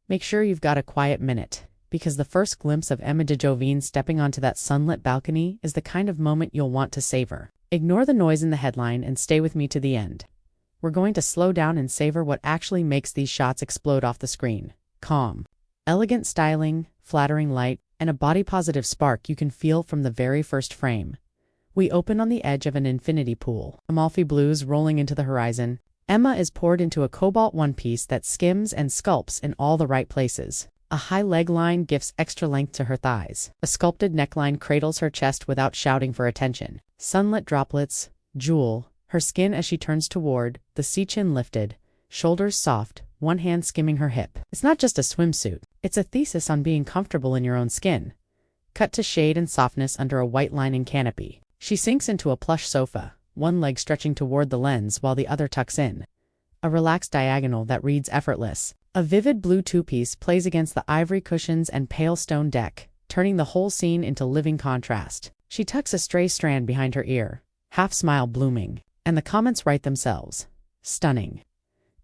Make sure you've got a quiet minute, because the first glimpse of Emma DiGiovine stepping onto that sunlit balcony is the kind of moment you'll want to savor. Ignore the noise in the headline and stay with me to the end. We're going to slow down and savor what actually makes these shots explode off the screen. Calm. Elegant styling, flattering light, and a body-positive spark you can feel from the very first frame. We open on the edge of an infinity pool, Amalfi blues rolling into the horizon. Emma is poured into a cobalt one-piece that skims and sculpts in all the right places. A high leg line gives extra length to her thighs. A sculpted neckline cradles her chest without shouting for attention. Sunlit droplets jewel her skin as she turns toward, the C-chin lifted, shoulders soft, one hand skimming her hip. It's not just a swimsuit. It's a thesis on being comfortable in your own skin. Cut to shade and softness under a white lining canopy. She sinks into a plush sofa, one leg stretching toward the lens while the other tucks in. A relaxed diagonal that reads effortless. A vivid blue two-piece plays against the ivory cushions and pale stone deck, turning the whole scene into living contrast. She tucks a stray strand behind her ear, half smile blooming, and the comments write themselves. Stunning.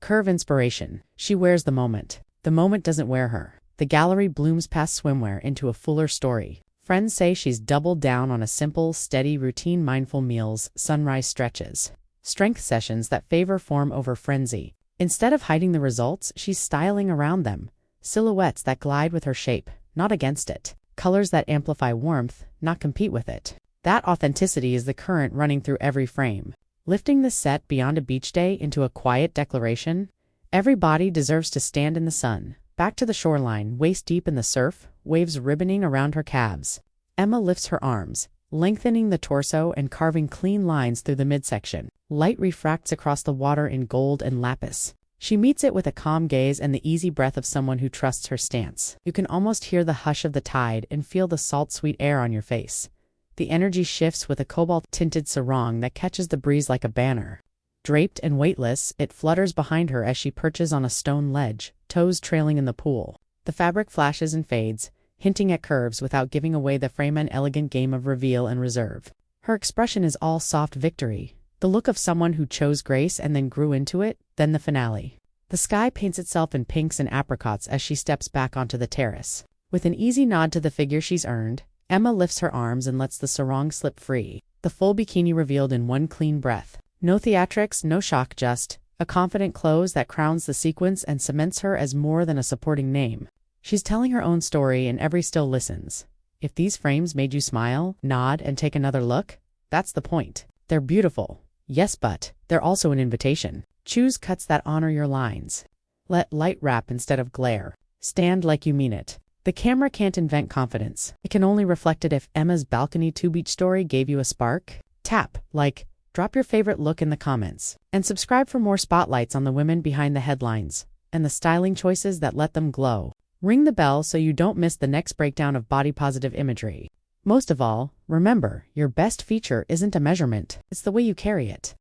Curve inspiration. She wears the moment. The moment doesn't wear her. The gallery blooms past swimwear into a fuller story. Friends say she's doubled down on a simple, steady routine, mindful meals, sunrise stretches. Strength sessions that favor form over frenzy. Instead of hiding the results, she's styling around them. Silhouettes that glide with her shape, not against it. Colors that amplify warmth, not compete with it. That authenticity is the current running through every frame. Lifting the set beyond a beach day into a quiet declaration, every body deserves to stand in the sun. Back to the shoreline, waist deep in the surf, waves ribboning around her calves. Emma lifts her arms, lengthening the torso and carving clean lines through the midsection. Light refracts across the water in gold and lapis. She meets it with a calm gaze and the easy breath of someone who trusts her stance. You can almost hear the hush of the tide and feel the salt-sweet air on your face. The energy shifts with a cobalt-tinted sarong that catches the breeze like a banner. Draped and weightless, it flutters behind her as she perches on a stone ledge, toes trailing in the pool. The fabric flashes and fades, hinting at curves without giving away the frame, an elegant game of reveal and reserve. Her expression is all soft victory, the look of someone who chose grace and then grew into it, then the finale. The sky paints itself in pinks and apricots as she steps back onto the terrace. With an easy nod to the figure she's earned, Emma lifts her arms and lets the sarong slip free, the full bikini revealed in one clean breath. No theatrics, no shock, just a confident close that crowns the sequence and cements her as more than a supporting name. She's telling her own story and every still listens. If these frames made you smile, nod, and take another look, that's the point. They're beautiful, yes, but they're also an invitation. Choose cuts that honor your lines. Let light wrap instead of glare. Stand like you mean it. The camera can't invent confidence. It can only reflect it. If Emma's balcony to-beach story gave you a spark, tap, like, drop your favorite look in the comments, and subscribe for more spotlights on the women behind the headlines and the styling choices that let them glow. Ring the bell so you don't miss the next breakdown of body-positive imagery. Most of all, remember, your best feature isn't a measurement, it's the way you carry it.